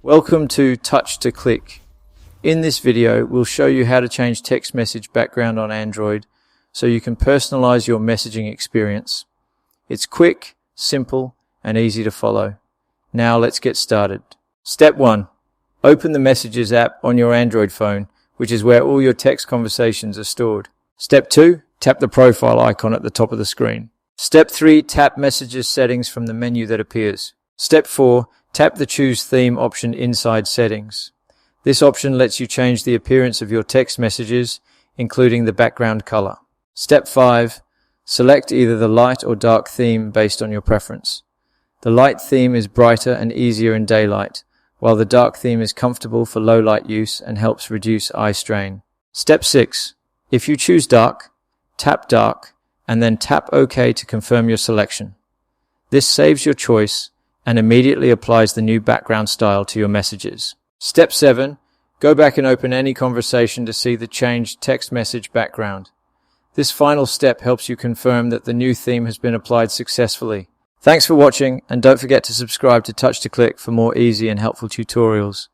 Welcome to Touch to Click. In this video, we'll show you how to change text message background on Android so you can personalize your messaging experience. It's quick, simple, and easy to follow. Now let's get started. Step 1. Open the Messages app on your Android phone, which is where all your text conversations are stored. Step 2. Tap the profile icon at the top of the screen. Step 3. Tap Messages settings from the menu that appears. Step 4. Tap the Choose Theme option inside Settings. This option lets you change the appearance of your text messages, including the background color. Step 5. Select either the light or dark theme based on your preference. The light theme is brighter and easier in daylight, while the dark theme is comfortable for low light use and helps reduce eye strain. Step 6. If you choose dark, tap dark and then tap OK to confirm your selection. This saves your choice and immediately applies the new background style to your messages. Step 7. Go back and open any conversation to see the changed text message background. This final step helps you confirm that the new theme has been applied successfully. Thanks for watching, and don't forget to subscribe to Touch to Click for more easy and helpful tutorials.